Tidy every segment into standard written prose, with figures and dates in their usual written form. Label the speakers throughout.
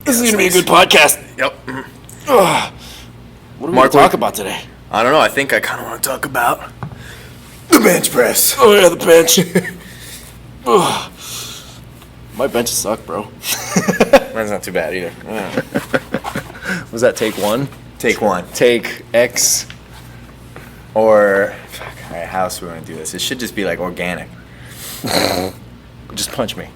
Speaker 1: This is going to be a good podcast.
Speaker 2: Yep.
Speaker 1: Ugh. What are we going to talk about today?
Speaker 2: I don't know. I think I kind of want to talk about the bench press.
Speaker 1: Oh, yeah, the bench. Ugh. My benches suck, bro.
Speaker 2: Mine's not too bad either.
Speaker 3: Was that take one?
Speaker 2: Take one.
Speaker 3: Take X.
Speaker 2: Or, all right, how else are we going to do this? It should just be like organic.
Speaker 3: Just punch me.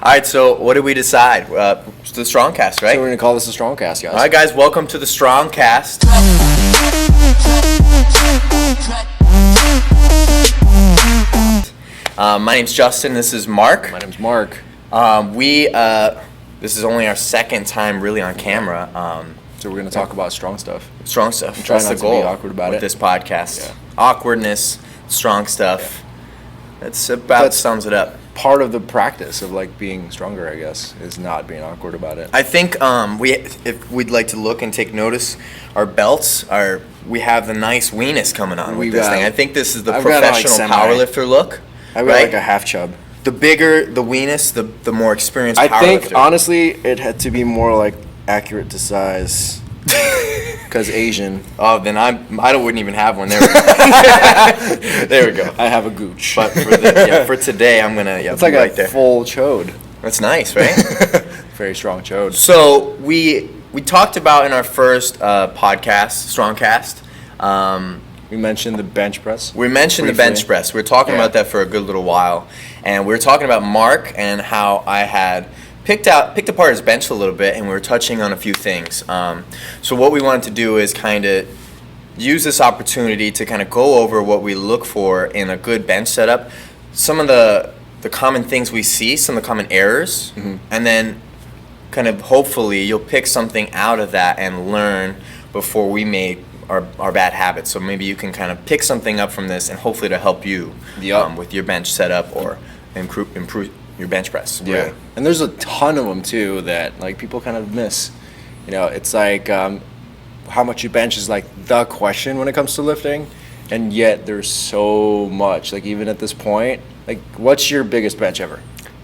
Speaker 2: All right, so what did we decide? It's the StrongCast, right?
Speaker 3: So we're going to call this the StrongCast, guys.
Speaker 2: All right, guys, welcome to the StrongCast. My name's Justin. This is Mark.
Speaker 3: My name's Mark.
Speaker 2: This is only our second time really on camera.
Speaker 3: So we're going to talk about strong stuff.
Speaker 2: Strong stuff.
Speaker 3: Try
Speaker 2: That's
Speaker 3: not
Speaker 2: the
Speaker 3: to
Speaker 2: goal
Speaker 3: be awkward about
Speaker 2: with
Speaker 3: it.
Speaker 2: this podcast.
Speaker 3: Yeah.
Speaker 2: Awkwardness, strong stuff. That's about sums it up.
Speaker 3: Part of the practice of like being stronger, I guess, is not being awkward about it.
Speaker 2: I think if we'd like to look and take notice, our belts we have the nice weenus coming on with this thing. I think this is the professional powerlifter look.
Speaker 3: I've got like a half chub.
Speaker 2: The bigger the weenus, the more experienced powerlifter.
Speaker 3: I think honestly, it had to be more like accurate to size. Because Asian.
Speaker 2: Oh, then I wouldn't even have one. There we go. There we go.
Speaker 3: I have a gooch.
Speaker 2: But for today, I'm gonna. Yeah,
Speaker 3: it's like
Speaker 2: right
Speaker 3: a
Speaker 2: there.
Speaker 3: full chode.
Speaker 2: That's nice, right?
Speaker 3: Very strong chode.
Speaker 2: So we talked about in our first podcast, StrongCast.
Speaker 3: We mentioned the bench press.
Speaker 2: We mentioned the bench press. We were talking about that for a good little while, and we were talking about Mark and how I had picked apart his bench a little bit, and we were touching on a few things. So what we wanted to do is kind of use this opportunity to kind of go over what we look for in a good bench setup, some of the common things we see, some of the common errors, and then kind of hopefully you'll pick something out of that and learn before we make our bad habits. So maybe you can kind of pick something up from this and hopefully to help you with your bench setup or improve your bench press.
Speaker 3: Yeah. Really. And there's a ton of them too that like people kind of miss. You know, it's like how much you bench is like the question when it comes to lifting, and yet there's so much. Like even at this point, like what's your biggest bench ever?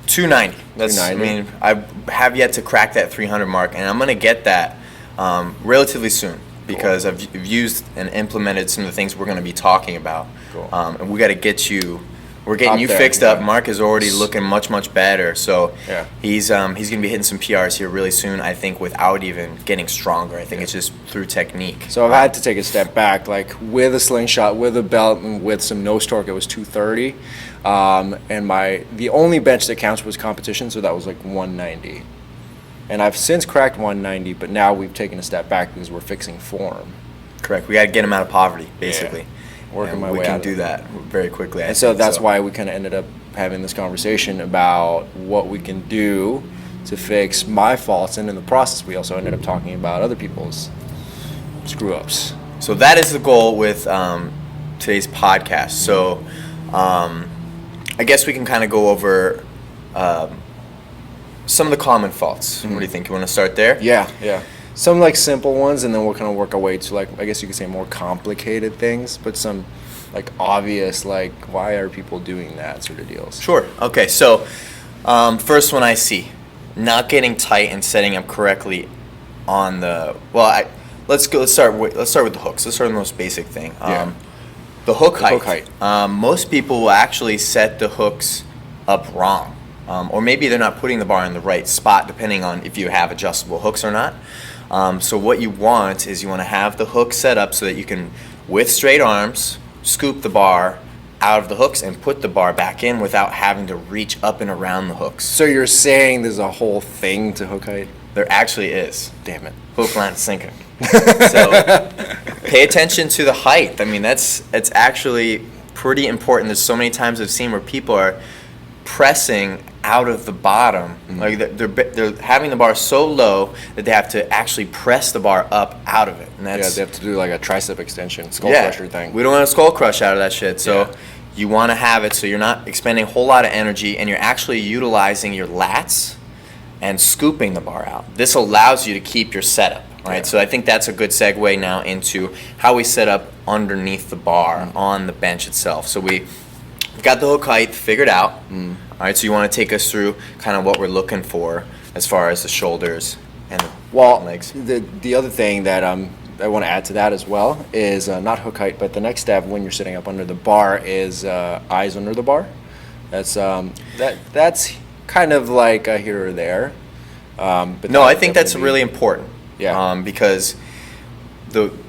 Speaker 2: 290. That's
Speaker 3: 290.
Speaker 2: I mean, I have yet to crack that 300 mark, and I'm gonna get that relatively soon because I've used and implemented some of the things we're gonna be talking about.
Speaker 3: Cool.
Speaker 2: And we got to get you. We're getting
Speaker 3: Up
Speaker 2: you
Speaker 3: there,
Speaker 2: fixed up. Mark is already looking much better. So he's gonna be hitting some PRs here really soon. I think without even getting stronger. I think it's just through technique.
Speaker 3: So I've had to take a step back, like with a slingshot, with a belt, and with some nose torque. It was 230, and the only bench that counts was competition, so that was like 190. And I've since cracked 190, but now we've taken a step back because we're fixing form.
Speaker 2: Correct. We got to get him out of poverty, basically.
Speaker 3: Yeah. Working my
Speaker 2: way out. We can do that very quickly.
Speaker 3: And so that's why we kind of ended up having this conversation about what we can do to fix my faults, and in the process we also ended up talking about other people's screw-ups.
Speaker 2: So that is the goal with today's podcast. So I guess we can kind of go over some of the common faults. What do you think? You want to start there?
Speaker 3: Yeah. Some like simple ones, and then we'll kind of work our way to like, I guess you could say more complicated things, but some like obvious, like why are people doing that sort of deals.
Speaker 2: Sure. Okay. So first one I see, not getting tight and setting up correctly on the. Let's start with the hooks. Let's start with the most basic thing. The hook height. Most people will actually set the hooks up wrong, or maybe they're not putting the bar in the right spot, depending on if you have adjustable hooks or not. So what you want is you want to have the hook set up so that you can, with straight arms, scoop the bar out of the hooks and put the bar back in without having to reach up and around the hooks.
Speaker 3: So you're saying there's a whole thing to hook height?
Speaker 2: There actually is.
Speaker 3: Damn it.
Speaker 2: Hook, line, sinker. So pay attention to the height. I mean, it's actually pretty important. There's so many times I've seen where people are pressing out of the bottom. Like they're having the bar so low that they have to actually press the bar up out of it. And that's,
Speaker 3: they have to do like a tricep extension, skull crusher thing.
Speaker 2: We don't want to skull crush out of that shit. So you want to have it so you're not expending a whole lot of energy and you're actually utilizing your lats and scooping the bar out. This allows you to keep your setup, right?
Speaker 3: Yeah.
Speaker 2: So I think that's a good segue now into how we set up underneath the bar on the bench itself. So we've got the hook height figured out. All right, so you want to take us through kind of what we're looking for as far as the shoulders and the legs.
Speaker 3: The other thing that I want to add to that as well is not hook height, but the next step when you're sitting up under the bar is eyes under the bar. That's kind of like a here or there. But
Speaker 2: No, I think that's really important.
Speaker 3: Yeah.
Speaker 2: Because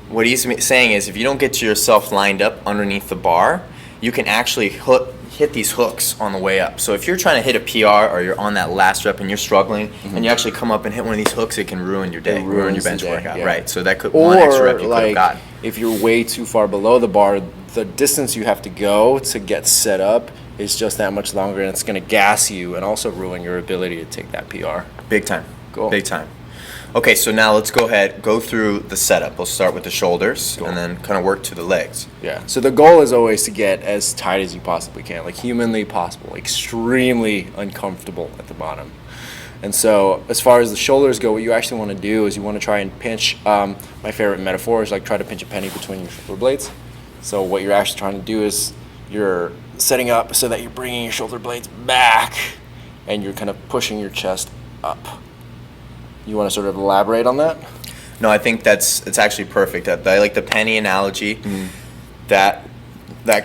Speaker 2: what he's saying is if you don't get yourself lined up underneath the bar, you can actually hit these hooks on the way up. So if you're trying to hit a PR or you're on that last rep and you're struggling and you actually come up and hit one of these hooks, it can ruin your day, ruin your bench workout. Yeah. Right. So that could one extra rep you could have gotten.
Speaker 3: If you're way too far below the bar, the distance you have to go to get set up is just that much longer, and it's going to gas you and also ruin your ability to take that PR.
Speaker 2: Big time.
Speaker 3: Cool.
Speaker 2: Big time. Okay, so now let's go through the setup. We'll start with the shoulders and then kind of work to the legs.
Speaker 3: Yeah. So the goal is always to get as tight as you possibly can, like humanly possible, extremely uncomfortable at the bottom. And so as far as the shoulders go, what you actually want to do is you want to try and pinch, my favorite metaphor is like try to pinch a penny between your shoulder blades. So what you're actually trying to do is you're setting up so that you're bringing your shoulder blades back and you're kind of pushing your chest up. You want to sort of elaborate on that?
Speaker 2: No, I think it's actually perfect. I like the penny analogy. That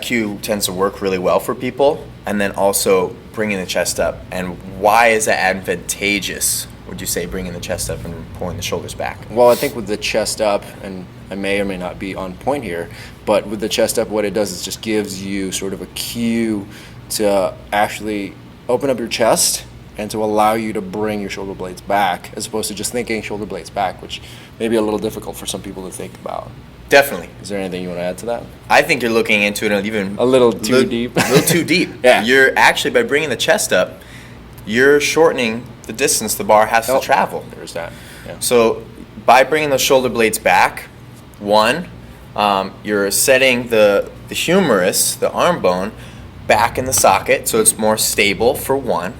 Speaker 2: cue tends to work really well for people. And then also bringing the chest up. And why is that advantageous, would you say, bringing the chest up and pulling the shoulders back?
Speaker 3: Well, I think with the chest up, and I may or may not be on point here, but with the chest up, what it does is just gives you sort of a cue to actually open up your chest and to allow you to bring your shoulder blades back, as opposed to just thinking shoulder blades back, which may be a little difficult for some people to think about.
Speaker 2: Definitely.
Speaker 3: Is there anything you want to add to that?
Speaker 2: I think you're looking into it even
Speaker 3: a little too deep.
Speaker 2: A little too deep.
Speaker 3: Yeah.
Speaker 2: You're actually, by bringing the chest up, you're shortening the distance the bar has to travel.
Speaker 3: There's that. Yeah.
Speaker 2: So by bringing the shoulder blades back, one, you're setting the humerus, the arm bone, back in the socket, so it's more stable for one.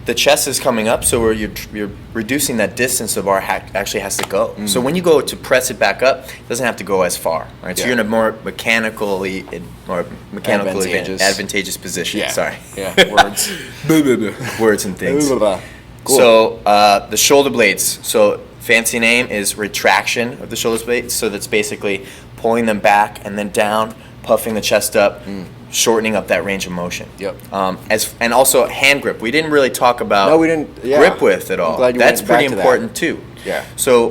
Speaker 2: The chest is coming up, so you're reducing that distance the bar actually has to go. So when you go to press it back up, it doesn't have to go as far. Right? So you're in a more mechanically advantageous position.
Speaker 3: Yeah.
Speaker 2: Sorry.
Speaker 3: Yeah. Words.
Speaker 2: Words and things.
Speaker 3: Cool.
Speaker 2: So the shoulder blades. So fancy name is retraction of the shoulder blades. So that's basically pulling them back and then down, puffing the chest up. Shortening up that range of motion.
Speaker 3: Yep.
Speaker 2: And also hand grip. We didn't really talk about grip width at all. That's pretty important too.
Speaker 3: Yeah.
Speaker 2: So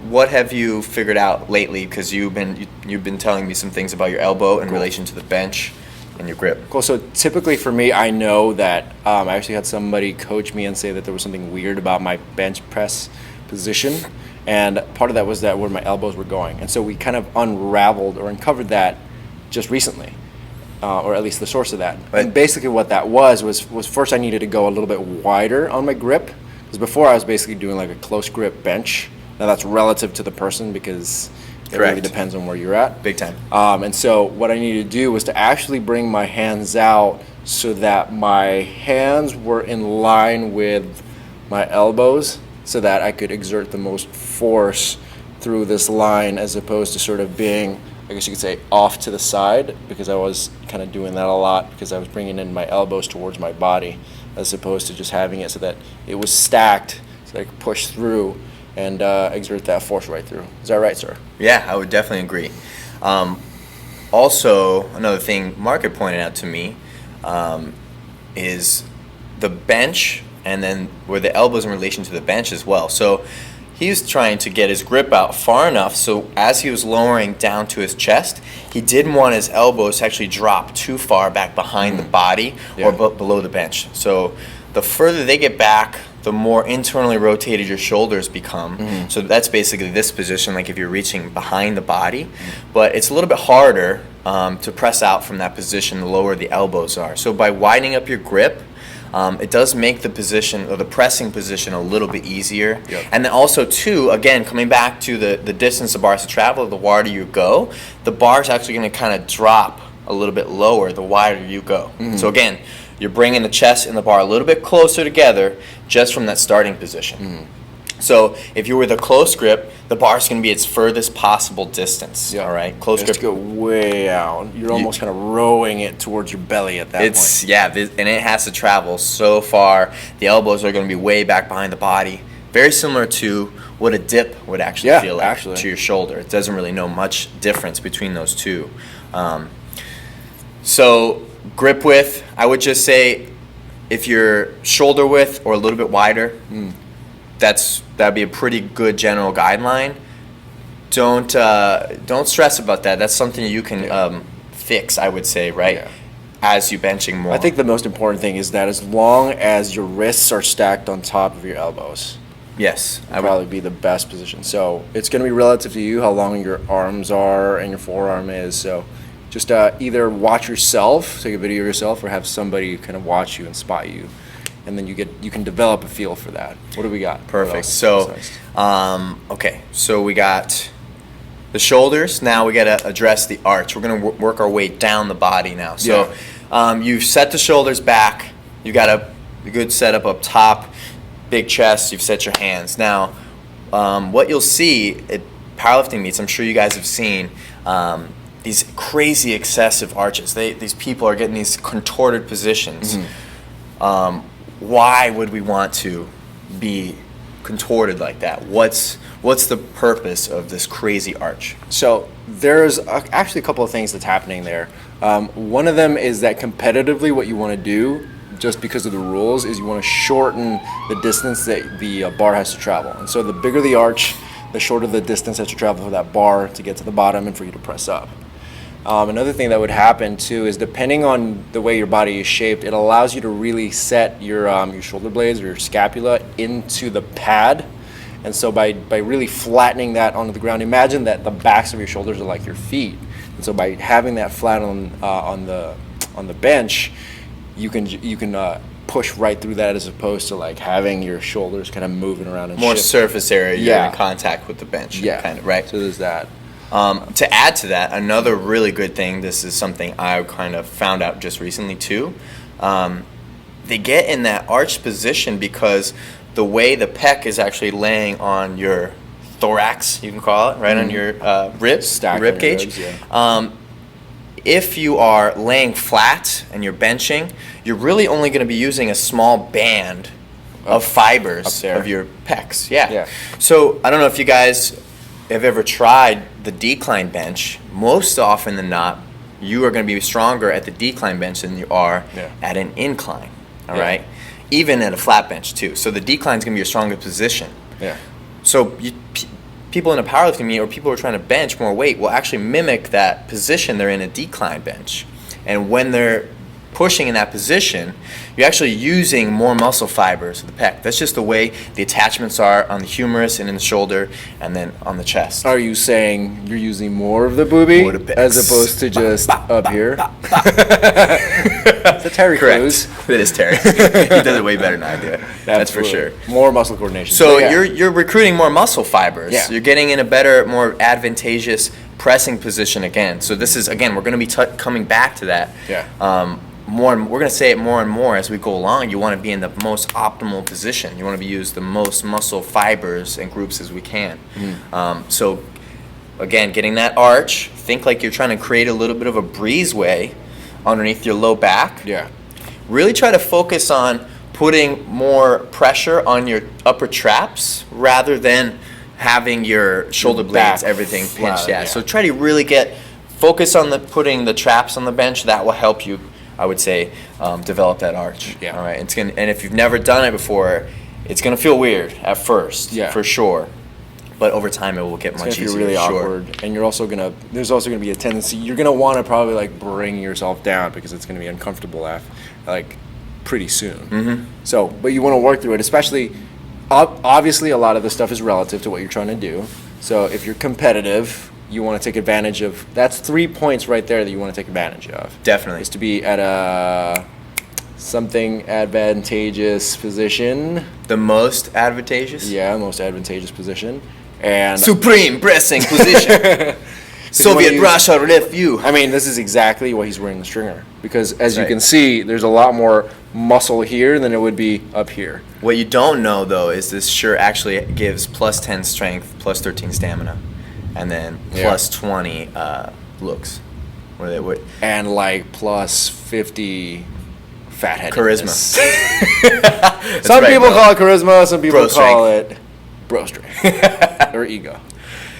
Speaker 2: what have you figured out lately? Because you've been telling me some things about your elbow in relation to the bench and your grip.
Speaker 3: Cool. So typically for me, I know that I actually had somebody coach me and say that there was something weird about my bench press position. And part of that was that where my elbows were going. And so we kind of unraveled or uncovered that just recently. Or at least the source of that.
Speaker 2: Right.
Speaker 3: And basically what that was first I needed to go a little bit wider on my grip. Because before I was basically doing like a close grip bench. Now that's relative to the person because it really depends on where you're at.
Speaker 2: Big time.
Speaker 3: And so what I needed to do was to actually bring my hands out so that my hands were in line with my elbows so that I could exert the most force through this line as opposed to sort of being, I guess you could say, off to the side, because I was kind of doing that a lot because I was bringing in my elbows towards my body as opposed to just having it so that it was stacked so I could push through and exert that force right through. Is that right, sir?
Speaker 2: Yeah, I would definitely agree. Also, another thing Mark had pointed out to me is the bench and then where the elbows in relation to the bench as well. So he was trying to get his grip out far enough so as he was lowering down to his chest, he didn't want his elbows to actually drop too far back behind the body or below the bench. So the further they get back, the more internally rotated your shoulders become. So that's basically this position, like if you're reaching behind the body. But it's a little bit harder to press out from that position the lower the elbows are. So by widening up your grip, it does make the position or the pressing position a little bit easier.
Speaker 3: Yep.
Speaker 2: And then also too, again, coming back to the distance the bar has to travel, the wider you go, the bar is actually going to kind of drop a little bit lower the wider you go. So again, you're bringing the chest and the bar a little bit closer together just from that starting position. So if you were with a close grip, the bar is going to be its furthest possible distance. All right, close grip.
Speaker 3: Go way out. You're almost kind of rowing it towards your belly at that point.
Speaker 2: And it has to travel so far. The elbows are going to be way back behind the body. Very similar to what a dip would actually feel like to your shoulder. It doesn't really know much difference between those two. So grip width, I would just say if you're shoulder width or a little bit wider, that'd be a pretty good general guideline. Don't stress about that. That's something you can fix, I would say, right? Yeah. As you benching more.
Speaker 3: I think the most important thing is that as long as your wrists are stacked on top of your elbows.
Speaker 2: Yes,
Speaker 3: would probably be the best position. So it's going to be relative to you how long your arms are and your forearm is. So just either watch yourself, take a video of yourself, or have somebody kind of watch you and spot you, and then you can develop a feel for that. What do we got?
Speaker 2: Perfect. So, okay. So we got the shoulders. Now we got to address the arch. We're going to work our way down the body now. So you've set the shoulders back. You got a good setup up top. Big chest, you've set your hands. Now, what you'll see at powerlifting meets, I'm sure you guys have seen, these crazy excessive arches. These people are getting these contorted positions. Why would we want to be contorted like that? What's the purpose of this crazy arch?
Speaker 3: So there's actually a couple of things that's happening there. One of them is that competitively what you want to do, just because of the rules, is you want to shorten the distance that the bar has to travel. And so the bigger the arch, the shorter the distance that you travel for that bar to get to the bottom and for you to press up. Another thing that would happen too is, depending on the way your body is shaped, it allows you to really set your shoulder blades or your scapula into the pad. And so by really flattening that onto the ground, imagine that the backs of your shoulders are like your feet. And so by having that flat on the bench, you can push right through that, as opposed to like having your shoulders kind of moving around and
Speaker 2: more
Speaker 3: shift.
Speaker 2: Surface area. You're in contact with the bench. Kind of, right.
Speaker 3: So there's that.
Speaker 2: To add to that, another really good thing, this is something I kind of found out just recently too, they get in that arched position because the way the pec is actually laying on your thorax, you can call it, right, on your ribs, rib cage. If you are laying flat and you're benching, you're really only going to be using a small band of fibers of your pecs. Yeah. So I don't know if you guys have ever tried the decline bench. Most often than not, you are going to be stronger at the decline bench than you are at an incline. All right? Even at a flat bench too. So the decline is going to be your strongest position. So people in a powerlifting meet, or people who are trying to bench more weight, will actually mimic that position they're in a decline bench. And when they're pushing in that position, you're actually using more muscle fibers of the pec. That's just the way the attachments are on the humerus and in the shoulder, and then on the chest.
Speaker 3: Are you saying you're using more of the boobie as opposed to just up here? It's a Terry Crews.
Speaker 2: It is Terry. He does it way better than I do. That's for sure.
Speaker 3: More muscle coordination.
Speaker 2: So you're recruiting more muscle fibers. You're getting in a better, more advantageous pressing position again. So this is, again, we're going to be coming back to that. We're going to say it more and more as we go along. You want to be in the most optimal position. You want to use the most muscle fibers and groups as we can. So again, getting that arch, think like you're trying to create a little bit of a breezeway underneath your low back. Really try to focus on putting more pressure on your upper traps rather than having your shoulder blades, everything pinched. So try to really focus on putting the traps on the bench. That will help you, I would say, develop that arch. All right. And if you've never done it before, it's gonna feel weird at first, for sure. But over time, it will get much easier.
Speaker 3: It's gonna be really awkward, and there's also gonna be a tendency. You're gonna want to probably like bring yourself down because it's gonna be uncomfortable like pretty soon. So, but you want to work through it, especially. Obviously, a lot of this stuff is relative to what you're trying to do. So if you're competitive, you want to take advantage of. That's 3 points right there that you want to take advantage of.
Speaker 2: Definitely.
Speaker 3: Is to be at a something advantageous position.
Speaker 2: The most advantageous?
Speaker 3: Yeah, most advantageous position. And
Speaker 2: supreme pressing position. Soviet Russia lift you.
Speaker 3: I mean, this is exactly why he's wearing the stringer. Because as you
Speaker 2: Right.
Speaker 3: can see, there's a lot more muscle here than it would be up here.
Speaker 2: What you don't know though is this shirt actually gives plus 10 strength, plus 13 stamina, and then plus 20 looks. Where they would
Speaker 3: And like plus 50 fatheadedness.
Speaker 2: charisma.
Speaker 3: Some
Speaker 2: right,
Speaker 3: people
Speaker 2: bro.
Speaker 3: call it charisma, some people
Speaker 2: Bro
Speaker 3: call it bro strength or ego.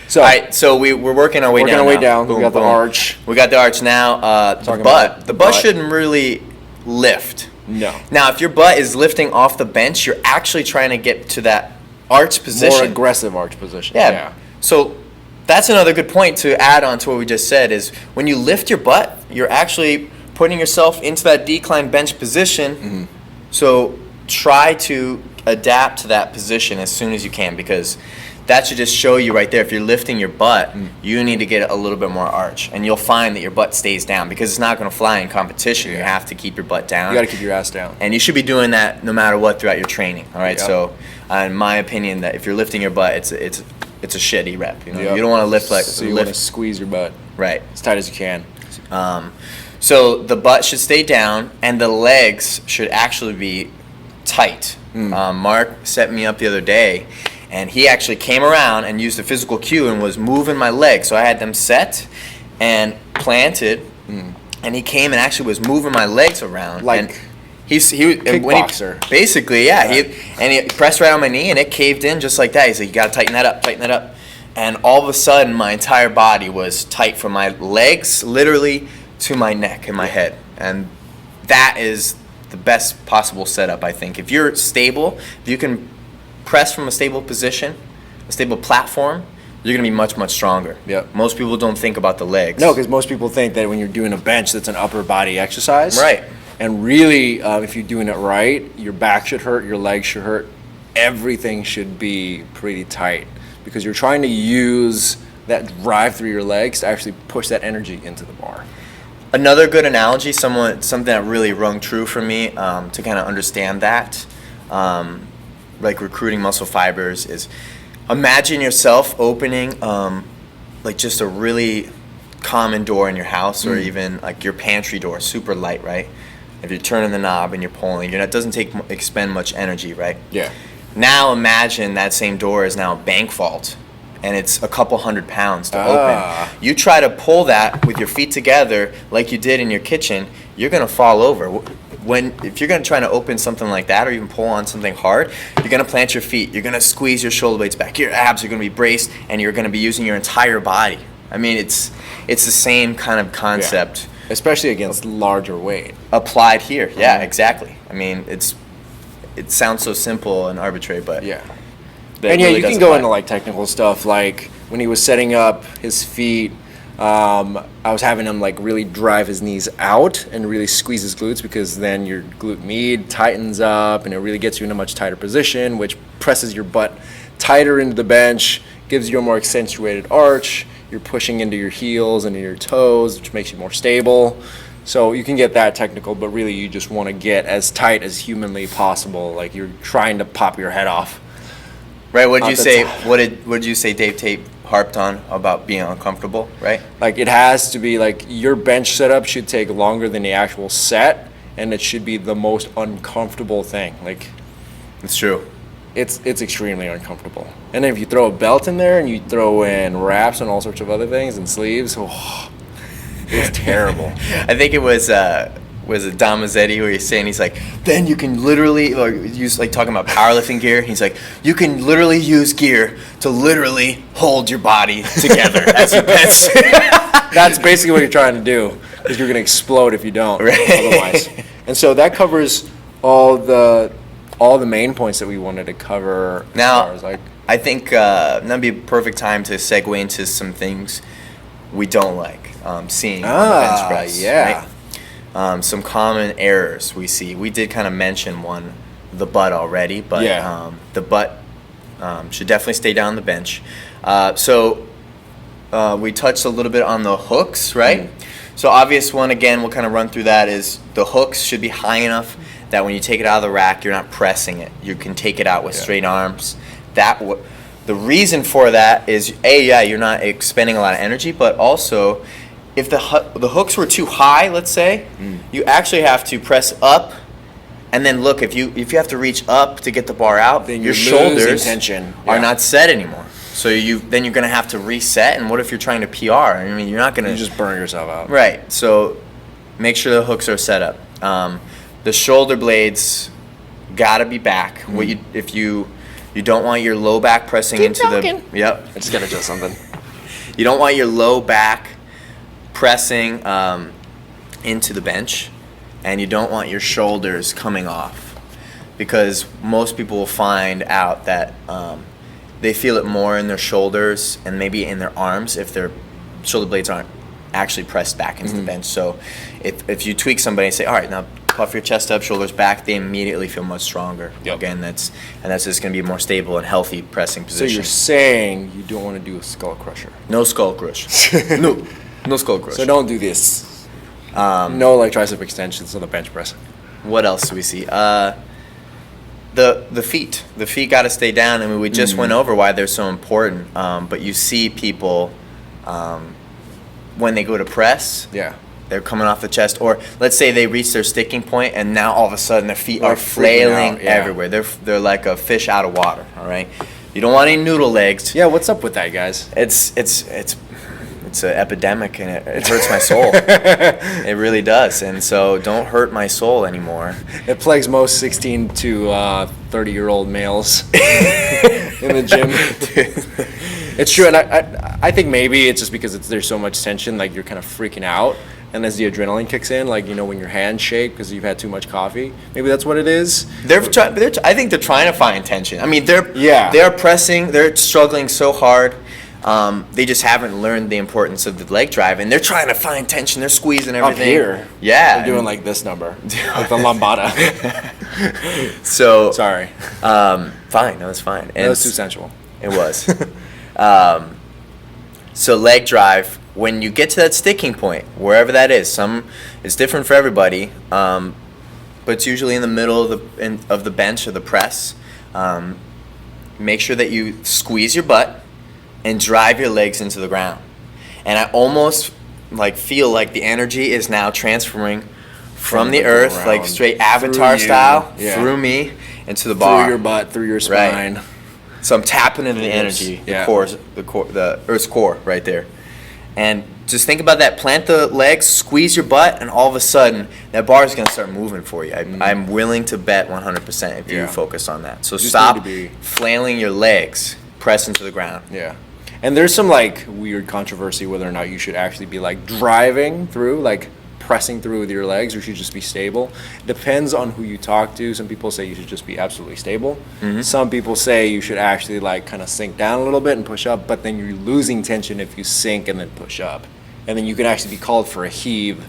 Speaker 3: So,
Speaker 2: All right, so we're working our way
Speaker 3: working
Speaker 2: down.
Speaker 3: our way
Speaker 2: now.
Speaker 3: down.
Speaker 2: Boom,
Speaker 3: We got the
Speaker 2: boom.
Speaker 3: arch.
Speaker 2: We got the arch now. The
Speaker 3: Talking
Speaker 2: butt.
Speaker 3: about
Speaker 2: The butt
Speaker 3: butt.
Speaker 2: shouldn't really lift.
Speaker 3: No.
Speaker 2: Now, if your butt is lifting off the bench, you're actually trying to get to that arch position.
Speaker 3: More aggressive arch position.
Speaker 2: Yeah. So that's another good point to add on to what we just said is when you lift your butt, you're actually putting yourself into that decline bench position.
Speaker 3: Mm-hmm.
Speaker 2: So try to adapt to that position as soon as you can because that should just show you right there. If you're lifting your butt, you need to get a little bit more arch. And you'll find that your butt stays down because it's not going to fly in competition. You have to keep your butt down.
Speaker 3: You got to keep your ass down.
Speaker 2: And you should be doing that no matter what throughout your training. All right.
Speaker 3: Yep.
Speaker 2: So, in my opinion, that if you're lifting your butt, it's a shitty rep. You know,
Speaker 3: Yep.
Speaker 2: you don't want to lift like
Speaker 3: So you want to
Speaker 2: lift
Speaker 3: squeeze your butt
Speaker 2: right.
Speaker 3: as tight as you can.
Speaker 2: So the butt should stay down, and the legs should actually be tight. Mark set me up the other day, and he actually came around and used a physical cue and was moving my legs. So I had them set and planted, and he came and actually was moving my legs around.
Speaker 3: Like
Speaker 2: and
Speaker 3: kickboxer.
Speaker 2: Basically, yeah. He pressed right on my knee, and it caved in just like that. He said, "You got to tighten that up." And all of a sudden, my entire body was tight from my legs, literally, to my neck and my head. And that is the best possible setup, I think. If you're stable, if you can press from a stable position, a stable platform, you're going to be much, much stronger.
Speaker 3: Yep.
Speaker 2: Most people don't think about the legs.
Speaker 3: No, because most people think that when you're doing a bench, that's an upper body exercise.
Speaker 2: Right.
Speaker 3: And really, if you're doing it right, your back should hurt, your legs should hurt. Everything should be pretty tight because you're trying to use that drive through your legs to actually push that energy into the bar.
Speaker 2: Another good analogy, something that really rung true for me to kind of understand that, like recruiting muscle fibers, is imagine yourself opening like just a really common door in your house or even like your pantry door, super light, right? If you're turning the knob and you're pulling, it doesn't expend much energy, right?
Speaker 3: Yeah.
Speaker 2: Now imagine that same door is now a bank vault, and it's a couple 100 pounds to open. You try to pull that with your feet together like you did in your kitchen, you're gonna fall over. If you're gonna try to open something like that or even pull on something hard, you're gonna plant your feet, you're gonna squeeze your shoulder blades back, your abs are gonna be braced, and you're gonna be using your entire body. I mean, it's the same kind of concept.
Speaker 3: Yeah. Especially against larger weight.
Speaker 2: Applied here. Yeah, exactly. I mean, it sounds so simple and arbitrary, but
Speaker 3: Yeah.
Speaker 2: that
Speaker 3: And yeah,
Speaker 2: really
Speaker 3: you
Speaker 2: does
Speaker 3: can go
Speaker 2: apply.
Speaker 3: into like technical stuff, like when he was setting up his feet, I was having him like really drive his knees out and really squeeze his glutes because then your glute med tightens up and it really gets you in a much tighter position, which presses your butt tighter into the bench, gives you a more accentuated arch. You're pushing into your heels and into your toes, which makes you more stable. So you can get that technical, but really you just want to get as tight as humanly possible, like you're trying to pop your head off.
Speaker 2: Right, what did you
Speaker 3: Not
Speaker 2: say?
Speaker 3: that's-
Speaker 2: What did you say? Dave Tate harped on about being uncomfortable, right?
Speaker 3: Like it has to be like your bench setup should take longer than the actual set, and it should be the most uncomfortable thing. Like
Speaker 2: It's true.
Speaker 3: it's extremely uncomfortable. And then if you throw a belt in there and you throw in wraps and all sorts of other things and sleeves, it's terrible.
Speaker 2: I think it was a Dom Mazzetti where he's like, then you can literally, or use like talking about powerlifting gear. He's like, you can literally use gear to literally hold your body together as you bench.
Speaker 3: That's basically what you're trying to do, because you're going to explode if you don't.
Speaker 2: Right.
Speaker 3: Otherwise. And so that covers all the main points that we wanted to cover.
Speaker 2: Now,
Speaker 3: as far as like,
Speaker 2: I think that'd be a perfect time to segue into some things we don't like seeing on the bench press.
Speaker 3: yeah.
Speaker 2: Right? Some common errors we see. We did kind of mention one, the butt already, but
Speaker 3: Yeah.
Speaker 2: the butt should definitely stay down the bench. So we touched a little bit on the hooks, right? So obvious one, again, we'll kind of run through that, is the hooks should be high enough that when you take it out of the rack, you're not pressing it. You can take it out with straight arms. The The reason for that is you're not expending a lot of energy, but also if the hooks were too high, let's say, you actually have to press up. And then look, if you have to reach up to get the bar out, then your shoulders are not set anymore. So then you're gonna have to reset. And what if you're trying to PR? I mean, you're not gonna.
Speaker 3: You just burn yourself out.
Speaker 2: Right. So make sure the hooks are set up. The shoulder blades gotta be back. If you don't want your low back pressing into the. Yep.
Speaker 3: I just gotta adjust something.
Speaker 2: You don't want your low back pressing into the bench. And you don't want your shoulders coming off, because most people will find out that they feel it more in their shoulders and maybe in their arms if their shoulder blades aren't actually pressed back into the bench. So if you tweak somebody and say, all right, now puff your chest up, shoulders back, they immediately feel much stronger.
Speaker 3: Yep.
Speaker 2: Again, that's just going to be a more stable and healthy pressing position.
Speaker 3: So you're saying you don't want to do a skull crusher?
Speaker 2: No skull crush. No skull crush.
Speaker 3: So don't do this. No like tricep extensions on the bench press.
Speaker 2: What else do we see? The feet. The feet got to stay down. I mean, we just went over why they're so important. But you see people when they go to press.
Speaker 3: Yeah.
Speaker 2: They're coming off the chest, or let's say they reach their sticking point, and now all of a sudden their feet are flailing everywhere. They're like a fish out of water. All right. You don't want any noodle legs.
Speaker 3: Yeah. What's up with that, guys?
Speaker 2: It's an epidemic, and it hurts my soul. It really does. And so don't hurt my soul anymore.
Speaker 3: It plagues most 16 to 30-year-old males in the gym. It's true, and I think maybe it's just because there's so much tension, like you're kind of freaking out. And as the adrenaline kicks in, like, when your hands shake because you've had too much coffee, maybe that's what it is.
Speaker 2: I think they're trying to find tension. I mean, they're pressing, they're struggling so hard. They just haven't learned the importance of the leg drive, and they're trying to find tension. They're squeezing everything.
Speaker 3: Up here.
Speaker 2: Yeah.
Speaker 3: They're doing like this number. Like the lambada.
Speaker 2: So.
Speaker 3: Sorry.
Speaker 2: Fine. No, it's fine.
Speaker 3: That was too sensual.
Speaker 2: It was. So leg drive, when you get to that sticking point, wherever that is, it's different for everybody, but it's usually in the middle of the bench or the press. Make sure that you squeeze your butt and drive your legs into the ground. And I almost feel like the energy is now transferring from the earth, ground, like straight Avatar style, through me into the bar.
Speaker 3: Through your butt, through your spine.
Speaker 2: Right. So I'm tapping into the energy, the Earth's core right there. And just think about that. Plant the legs, squeeze your butt, and all of a sudden, that bar is going to start moving for you. I'm willing to bet 100% if you focus on that. So stop flailing your legs, press into the ground.
Speaker 3: Yeah. And there's some weird controversy whether or not you should actually be driving through, pressing through with your legs, or you should just be stable. Depends on who you talk to. Some people say you should just be absolutely stable. Mm-hmm. Some people say you should actually kind of sink down a little bit and push up, but then you're losing tension if you sink and then push up. And then you can actually be called for a heave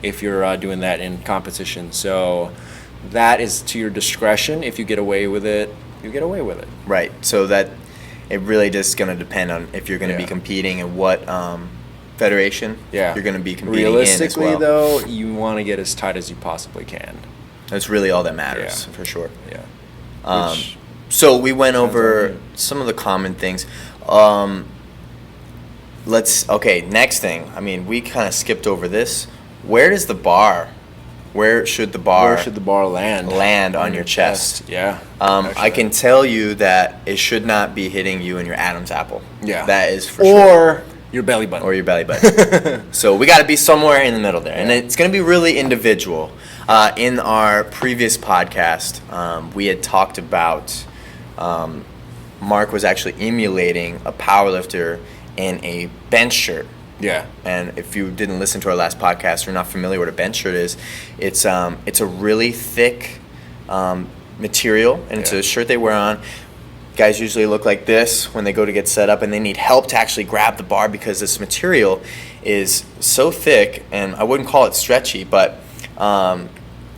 Speaker 3: if you're doing that in competition. So that is to your discretion. If you get away with it, you get away with it.
Speaker 2: Right. So that it really just going to depend on if you're going to be competing in what federation you're going to be competing in as well.
Speaker 3: Realistically, though, you want to get as tight as you possibly can.
Speaker 2: That's really all that matters, for sure.
Speaker 3: Yeah.
Speaker 2: So we went over some of the common things. Next thing. I mean, we kind of skipped over this. Where should the bar land on your chest?
Speaker 3: Yeah.
Speaker 2: I can tell you that it should not be hitting you in your Adam's apple.
Speaker 3: Yeah.
Speaker 2: That is for sure.
Speaker 3: Or your belly button.
Speaker 2: So we got to be somewhere in the middle there. And it's going to be really individual. In our previous podcast, we had talked about Mark was actually emulating a powerlifter in a bench shirt.
Speaker 3: Yeah.
Speaker 2: And if you didn't listen to our last podcast, or not familiar with what a bench shirt is, it's a really thick material, and it's a shirt they wear on. Guys usually look like this when they go to get set up, and they need help to actually grab the bar because this material is so thick, and I wouldn't call it stretchy, but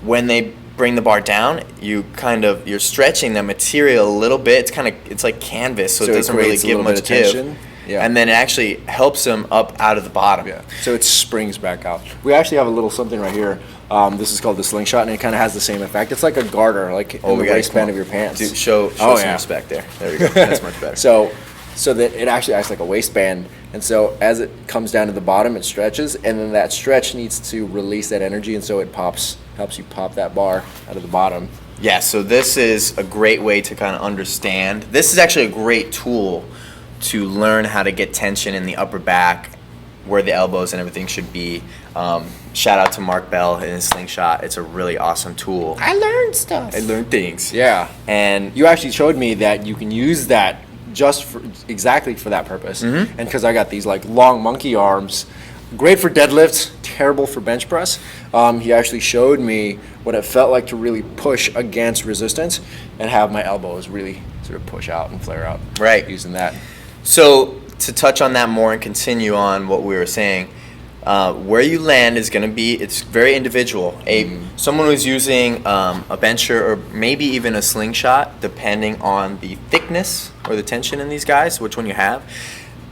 Speaker 2: when they bring the bar down, you're stretching the material a little bit. It's like canvas, so it doesn't really give much give.
Speaker 3: Yeah.
Speaker 2: and then it actually helps them up out of the bottom.
Speaker 3: Yeah. So it springs back out. We actually have a little something right here. This is called the slingshot, and it kind of has the same effect. It's like a garter, like in the waistband of your pants.
Speaker 2: Dude, show some respect there. There we go. That's much better.
Speaker 3: So that it actually acts like a waistband, and so as it comes down to the bottom, it stretches, and then that stretch needs to release that energy, and so it helps you pop that bar out of the bottom.
Speaker 2: Yeah, so this is a great way to kind of understand. This is actually a great tool to learn how to get tension in the upper back, where the elbows and everything should be. Shout out to Mark Bell and his slingshot. It's a really awesome tool.
Speaker 3: I learned stuff.
Speaker 2: I learned things.
Speaker 3: Yeah.
Speaker 2: And
Speaker 3: You actually showed me that you can use that just for exactly for that purpose.
Speaker 2: Mm-hmm.
Speaker 3: And because I got these like long monkey arms, great for deadlifts, terrible for bench press. He actually showed me what it felt like to really push against resistance and have my elbows really sort of push out and flare out.
Speaker 2: Right.
Speaker 3: Using that.
Speaker 2: so to touch on that more and continue on what we were saying, where you land is going to be, it's very individual. Someone who's using a bencher or maybe even a slingshot, depending on the thickness or the tension in these guys, which one you have.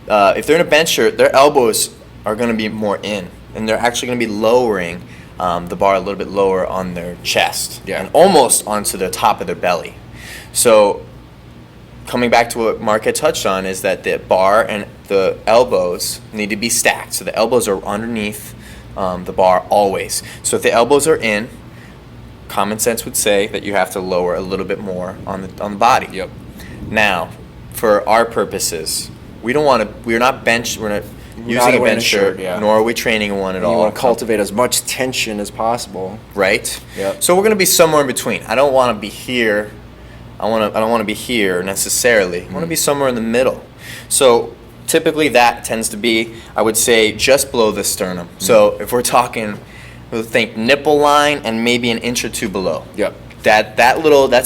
Speaker 2: If they're in a bencher, their elbows are going to be more in, and they're actually going to be lowering the bar a little bit lower on their chest,
Speaker 3: Yeah.
Speaker 2: and almost onto the top of their belly. So coming back to what Mark had touched on is that the bar and the elbows need to be stacked. So the elbows are underneath the bar always. So if the elbows are in, common sense would say that you have to lower a little bit more on the body.
Speaker 3: Yep.
Speaker 2: Now, for our purposes, we're not using a
Speaker 3: wearing a
Speaker 2: bencher,
Speaker 3: shirt, yeah.
Speaker 2: nor are we training one at
Speaker 3: You
Speaker 2: all.
Speaker 3: want to cultivate as much tension as possible.
Speaker 2: Right?
Speaker 3: Yep.
Speaker 2: So we're going to be somewhere in between. I don't want to be here. I don't want to be here necessarily. I want to be somewhere in the middle. So typically that tends to be, I would say, just below the sternum. So if we're talking, we'll think nipple line and maybe an inch or two below.
Speaker 3: Yep.
Speaker 2: That's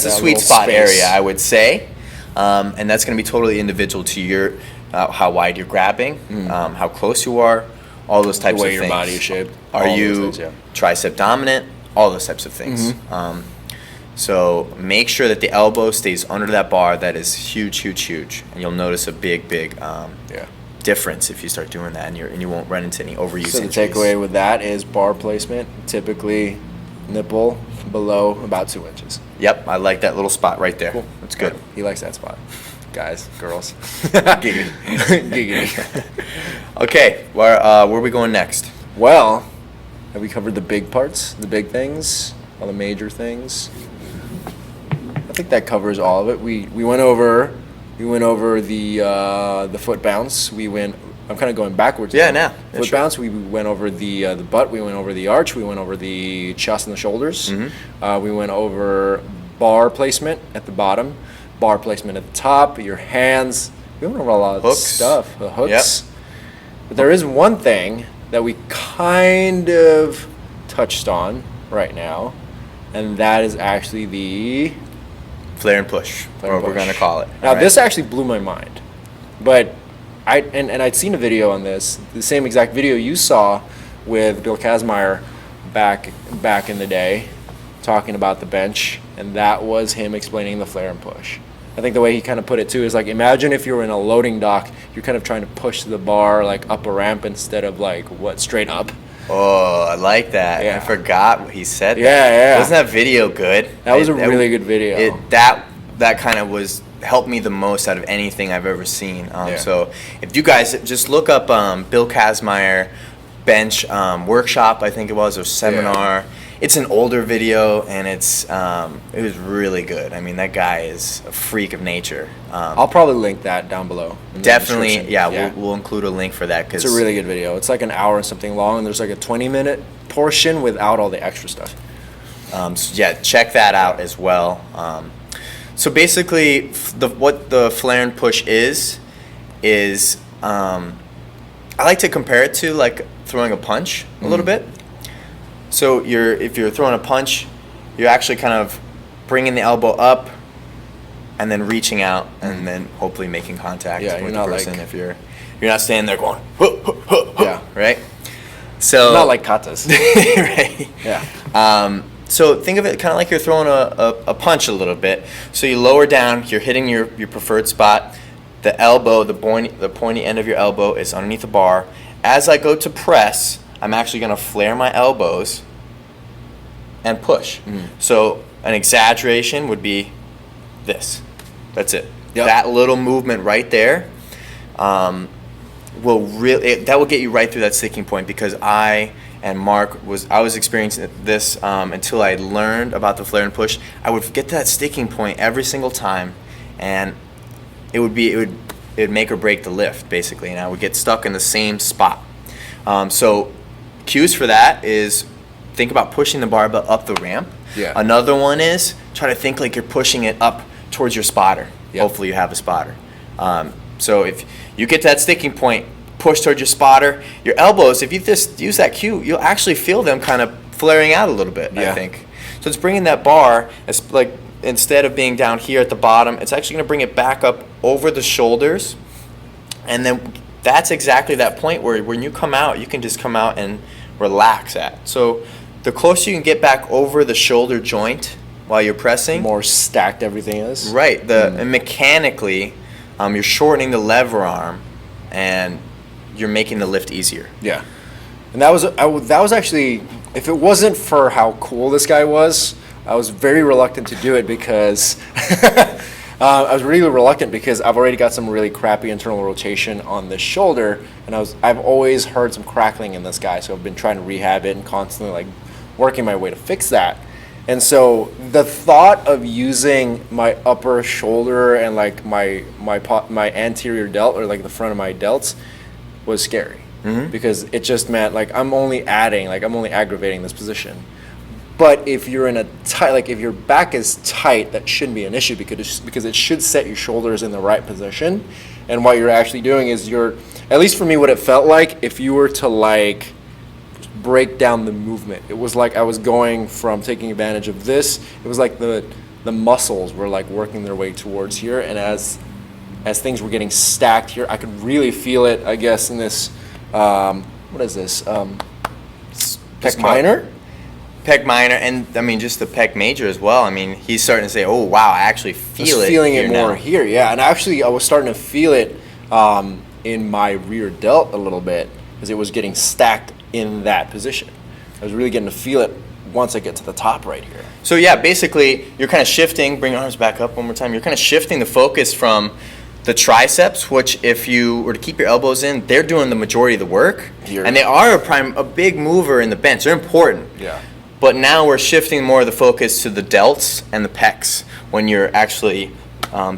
Speaker 2: the sweet
Speaker 3: little
Speaker 2: spot
Speaker 3: space.
Speaker 2: area, I would say. And that's going to be totally individual to your how wide you're grabbing, how close you are, all those types
Speaker 3: The
Speaker 2: of
Speaker 3: way
Speaker 2: things.
Speaker 3: your body is shaped.
Speaker 2: Are
Speaker 3: all those
Speaker 2: you
Speaker 3: things, yeah.
Speaker 2: tricep dominant? All those types of things. So make sure that the elbow stays under that bar. That is huge, huge, huge, and you'll notice a big difference if you start doing that, and you won't run into any overuse.
Speaker 3: So the
Speaker 2: injuries.
Speaker 3: takeaway with that is bar placement, typically nipple below about 2 inches.
Speaker 2: Yep, I like that little spot right there.
Speaker 3: Cool.
Speaker 2: That's good.
Speaker 3: He likes that spot. Guys, girls.
Speaker 2: Giggity.
Speaker 3: Giggity.
Speaker 2: Okay, where are we going next?
Speaker 3: Well, have we covered the big parts, the big things, all the major things? I think that covers all of it. We went over the foot bounce. I'm kind of going backwards.
Speaker 2: Yeah,
Speaker 3: now.
Speaker 2: now. Yeah,
Speaker 3: Foot
Speaker 2: sure.
Speaker 3: bounce. We went over the butt. We went over the arch. We went over the chest and the shoulders. We went over bar placement at the bottom, bar placement at the top, your hands. We went over a lot of
Speaker 2: Hooks.
Speaker 3: stuff. The hooks.
Speaker 2: Yep.
Speaker 3: But there is one thing that we kind of touched on right now, and that is actually the
Speaker 2: Flare and push,
Speaker 3: flare
Speaker 2: or
Speaker 3: and
Speaker 2: we're
Speaker 3: push.
Speaker 2: going to call it.
Speaker 3: Now,
Speaker 2: All right?
Speaker 3: this actually blew my mind, but I'd seen a video on this, the same exact video you saw with Bill Kazmaier back in the day, talking about the bench, and that was him explaining the flare and push. I think the way he kind of put it too is like, imagine if you were in a loading dock, you're kind of trying to push the bar like up a ramp instead of like straight up.
Speaker 2: Oh, I like that.
Speaker 3: Yeah.
Speaker 2: I forgot what he said.
Speaker 3: Yeah.
Speaker 2: Wasn't that video good?
Speaker 3: That was a really good video.
Speaker 2: That kind of helped me the most out of anything I've ever seen.
Speaker 3: Yeah.
Speaker 2: So if you guys just look up Bill Kazmaier bench workshop, I think it was, or seminar. It's an older video, and it was really good. I mean, that guy is a freak of nature.
Speaker 3: I'll probably link that down below. in the
Speaker 2: Definitely,
Speaker 3: description.
Speaker 2: yeah. We'll include a link for that because
Speaker 3: It's a really good video. It's like an hour and something long, and there's like a 20-minute portion without all the extra stuff.
Speaker 2: So yeah, check that out as well. So basically, what the flare and push is I like to compare it to like throwing a punch a little bit. So if you're throwing a punch, you're actually kind of bringing the elbow up and then reaching out and then hopefully making contact
Speaker 3: Yeah, you're
Speaker 2: with the
Speaker 3: not
Speaker 2: person.
Speaker 3: like-
Speaker 2: If you're not standing there going, huh, huh, huh, huh,
Speaker 3: Yeah.
Speaker 2: right? So
Speaker 3: Not like katas.
Speaker 2: right.
Speaker 3: Yeah.
Speaker 2: So think of it kind of like you're throwing a punch a little bit. So you lower down, you're hitting your preferred spot, the elbow, the pointy end of your elbow is underneath the bar. As I go to press, I'm actually going to flare my elbows and push. So an exaggeration would be this. That's it.
Speaker 3: Yep.
Speaker 2: That little movement right there will get you right through that sticking point, because I was experiencing this until I learned about the flare and push. I would get to that sticking point every single time, and it would make or break the lift, basically, and I would get stuck in the same spot. So cues for that is think about pushing the barbell up the ramp.
Speaker 3: Yeah.
Speaker 2: Another one is try to think like you're pushing it up towards your spotter.
Speaker 3: Yep.
Speaker 2: Hopefully you have a spotter. So if you get to that sticking point, push towards your spotter. Your elbows, if you just use that cue, you'll actually feel them kind of flaring out a little bit,
Speaker 3: Yeah.
Speaker 2: I think. So it's bringing that bar, it's like instead of being down here at the bottom, it's actually going to bring it back up over the shoulders. And then that's exactly that point where when you come out, you can just come out and relax at. So the closer you can get back over the shoulder joint while you're pressing,
Speaker 3: More stacked everything is.
Speaker 2: right, and mechanically, you're shortening the lever arm, and you're making the lift easier.
Speaker 3: Yeah, and that was actually, if it wasn't for how cool this guy was, I was very reluctant to do it because I was really reluctant because I've already got some really crappy internal rotation on this shoulder, and I've always heard some crackling in this guy, so I've been trying to rehab it and constantly like working my way to fix that. And so the thought of using my upper shoulder and like my anterior delt, or like the front of my delts, was scary, because it just meant like I'm only aggravating this position. But if you're in a tight, like if your back is tight, that shouldn't be an issue, because it should set your shoulders in the right position. And what you're actually doing is at least for me, what it felt like, if you were to like break down the movement, it was like I was going from taking advantage of this. It was like the muscles were like working their way towards here, and as things were getting stacked here, I could really feel it, I guess, in this, what is this, pec minor?
Speaker 2: Pec minor, and I mean just the pec major as well. I mean, he's starting to say, "Oh wow, I actually feel it."
Speaker 3: Feeling
Speaker 2: here
Speaker 3: it more
Speaker 2: now.
Speaker 3: here, yeah. And actually, I was starting to feel it in my rear delt a little bit, because it was getting stacked in that position. I was really getting to feel it once I get to the top right here.
Speaker 2: So yeah, basically, you're kind of shifting. Bring your arms back up one more time. You're kind of shifting the focus from the triceps, which if you were to keep your elbows in, they're doing the majority of the work,
Speaker 3: Here.
Speaker 2: and they are a big mover in the bench. They're important.
Speaker 3: Yeah.
Speaker 2: But now we're shifting more of the focus to the delts and the pecs when you're actually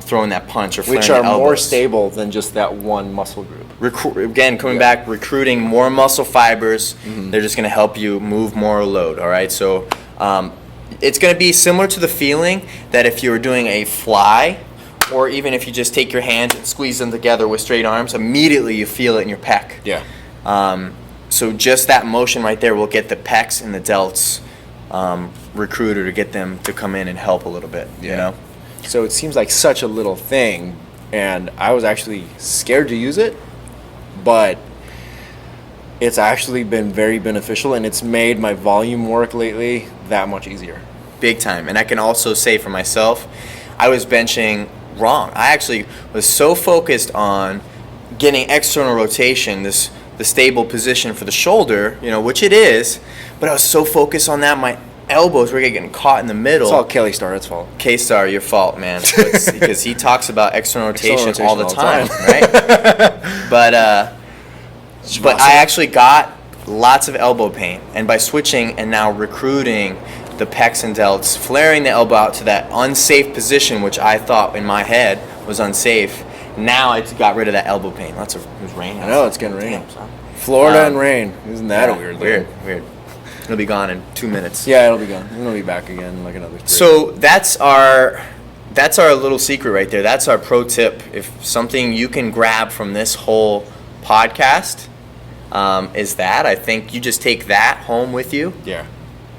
Speaker 2: throwing that punch or flaring
Speaker 3: Which
Speaker 2: the
Speaker 3: are more
Speaker 2: elbows.
Speaker 3: stable than just that one muscle group.
Speaker 2: Again, coming back, recruiting more muscle fibers. They're just going to help you move more load, all right? So it's going to be similar to the feeling that if you were doing a fly, or even if you just take your hands and squeeze them together with straight arms, immediately you feel it in your pec.
Speaker 3: Yeah.
Speaker 2: So just that motion right there will get the pecs and the delts recruiter to get them to come in and help a little bit, you know?
Speaker 3: So it seems like such a little thing, and I was actually scared to use it, but it's actually been very beneficial, and it's made my volume work lately that much easier.
Speaker 2: Big time. And I can also say for myself, I was benching wrong. I actually was so focused on getting external rotation, the stable position for the shoulder, you know, which it is, but I was so focused on that, my elbows were getting caught in the middle.
Speaker 3: It's all Kelly Starrett's fault.
Speaker 2: K-Star, your fault, man, because he talks about external rotation all the time, right? But I actually got lots of elbow pain, and by switching and now recruiting the pecs and delts, flaring the elbow out to that unsafe position, which I thought in my head was unsafe, now I got rid of that elbow pain. It was raining.
Speaker 3: I know, it's getting rain. Florida and rain. Isn't that a weird thing?
Speaker 2: Weird. It'll be gone in 2 minutes.
Speaker 3: Yeah, it'll be gone. It'll be back again in like another 3.
Speaker 2: So that's our little secret right there. That's our pro tip. If something you can grab from this whole podcast is that, I think you just take that home with you.
Speaker 3: Yeah.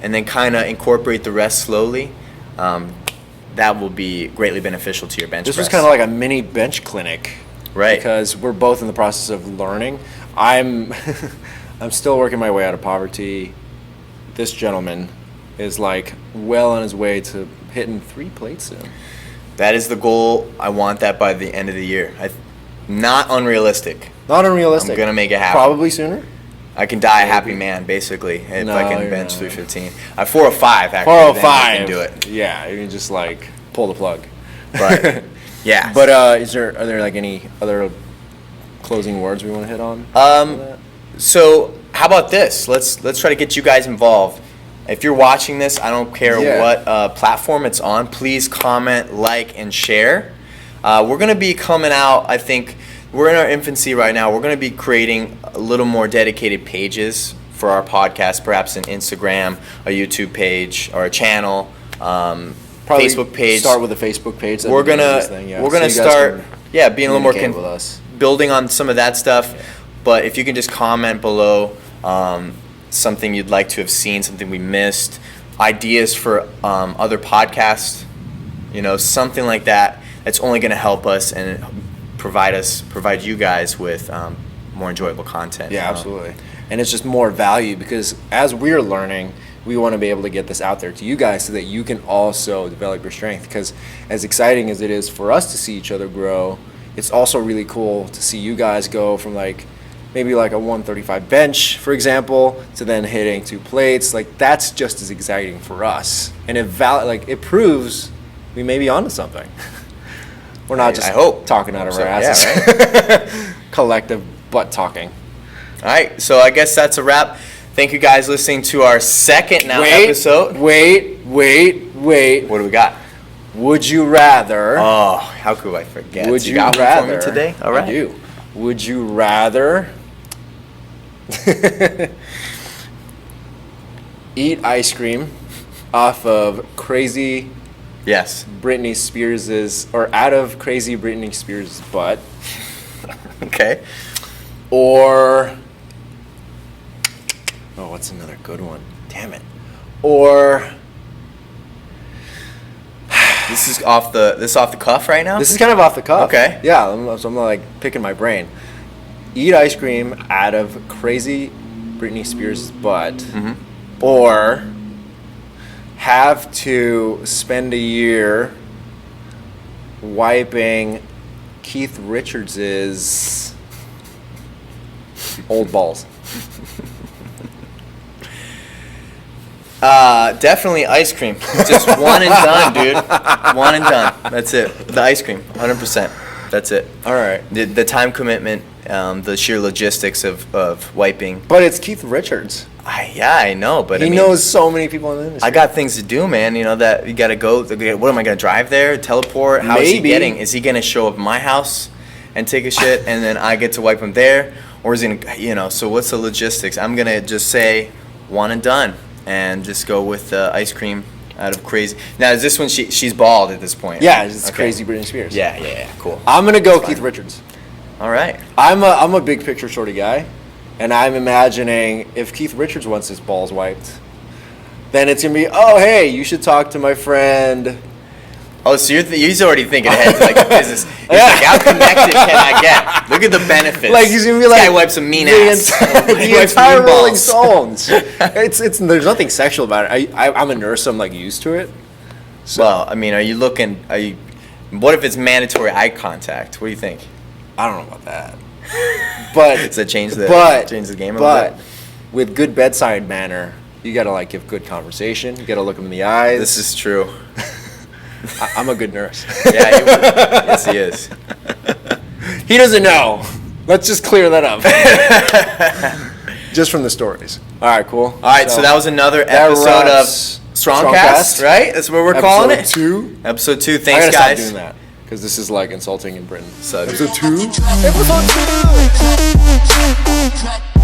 Speaker 2: And then kind of incorporate the rest slowly. That will be greatly beneficial to your bench press.
Speaker 3: This was kind of like a mini bench clinic.
Speaker 2: Right.
Speaker 3: Because we're both in the process of learning. I'm still working my way out of poverty. This gentleman is like well on his way to hitting 3 plates soon.
Speaker 2: That is the goal. I want that by the end of the year. Not unrealistic.
Speaker 3: Not unrealistic.
Speaker 2: I'm gonna make it happen.
Speaker 3: Probably sooner.
Speaker 2: I can die a happy man, basically, if I can
Speaker 3: you're
Speaker 2: bench
Speaker 3: not.
Speaker 2: 315. 405, actually.
Speaker 3: 405.
Speaker 2: Then I can do it.
Speaker 3: Yeah, you can just like pull the plug.
Speaker 2: Right. Yeah.
Speaker 3: But are there like any other closing words we want to hit on?
Speaker 2: So how about this? Let's try to get you guys involved. If you're watching this, I don't care what platform it's on. Please comment, like, and share. We're gonna be coming out. I think we're in our infancy right now. We're gonna be creating a little more dedicated pages for our podcast, perhaps an Instagram, a YouTube page, or a channel,
Speaker 3: Probably
Speaker 2: Facebook page.
Speaker 3: Start with a Facebook page.
Speaker 2: We're gonna start being a little more
Speaker 3: with us.
Speaker 2: building on some of that stuff. But if you can just comment below something you'd like to have seen, something we missed, ideas for other podcasts, something like that. That's only going to help us and provide you guys with more enjoyable content.
Speaker 3: Yeah, absolutely. And it's just more value because as we're learning, we want to be able to get this out there to you guys so that you can also develop your strength. Because as exciting as it is for us to see each other grow, it's also really cool to see you guys go from maybe a 135 bench, for example, to then hitting 2 plates. That's just as exciting for us. And it proves we may be onto something. We're not just talking out of our asses.
Speaker 2: Yeah, right?
Speaker 3: Collective butt talking.
Speaker 2: All right, so I guess that's a wrap. Thank you guys listening to our second episode.
Speaker 3: Wait.
Speaker 2: What do we got?
Speaker 3: Would you rather?
Speaker 2: Oh, how could I forget?
Speaker 3: Would you
Speaker 2: got one
Speaker 3: rather?
Speaker 2: for me today? All right.
Speaker 3: I do. Would you rather eat ice cream off of crazy
Speaker 2: Yes.
Speaker 3: Britney Spears's, or out of crazy Britney Spears' butt,
Speaker 2: Okay.
Speaker 3: or what's another good one? Damn it. Or
Speaker 2: This is off the cuff right now?
Speaker 3: this is kind of off the cuff.
Speaker 2: Okay.
Speaker 3: Yeah, I'm picking my brain. Eat ice cream out of crazy Britney Spears' butt, or have to spend a year wiping Keith Richards's old balls.
Speaker 2: Definitely ice cream. Just one and done, dude. One and done. That's it. The ice cream, 100%. That's it.
Speaker 3: All right.
Speaker 2: The time commitment, the sheer logistics of wiping.
Speaker 3: But it's Keith Richards.
Speaker 2: I know, but
Speaker 3: He knows so many people in the industry.
Speaker 2: I got things to do, man. That you got to go. What am I going to drive there? Teleport? How is he
Speaker 3: Maybe.
Speaker 2: getting? Is he going to show up at my house and take a shit, and then I get to wipe him there? Or is he going to, so what's the logistics? I'm going to just say one and done and just go with ice cream out of crazy. Now, is this when she's bald at this point?
Speaker 3: Yeah, it's
Speaker 2: Okay.
Speaker 3: crazy Britney Spears.
Speaker 2: Yeah, cool.
Speaker 3: I'm going to go Keith Richards.
Speaker 2: All right.
Speaker 3: I'm a big picture sort of guy, and I'm imagining if Keith Richards wants his balls wiped, then it's gonna be, oh hey, you should talk to my friend.
Speaker 2: Oh, so he's already thinking ahead to the business. He's like, how connected can I get? Look at the benefits.
Speaker 3: He's gonna be
Speaker 2: this
Speaker 3: like,
Speaker 2: guy wipes some mean ass.
Speaker 3: The entire Rolling Stones. It's there's nothing sexual about it. I'm a nurse, so I'm used to it. So,
Speaker 2: Well, are you what if it's mandatory eye contact? What do you think?
Speaker 3: I don't know about that. But
Speaker 2: Does that change the game a little
Speaker 3: But
Speaker 2: bit?
Speaker 3: with good bedside manner, you gotta give good conversation. You gotta look him in the eyes.
Speaker 2: This is true.
Speaker 3: I'm a good nurse.
Speaker 2: Yeah, he would. Yes, he is.
Speaker 3: He doesn't know. Let's just clear that up. Just from the stories. All right, cool.
Speaker 2: All right, so that was another episode of StrongCast, right? That's what we're calling it. Episode 2. Thanks,
Speaker 3: I gotta
Speaker 2: guys.
Speaker 3: stop doing that because this is insulting in Britain.
Speaker 2: So,
Speaker 3: Episode 2.
Speaker 4: Episode 2.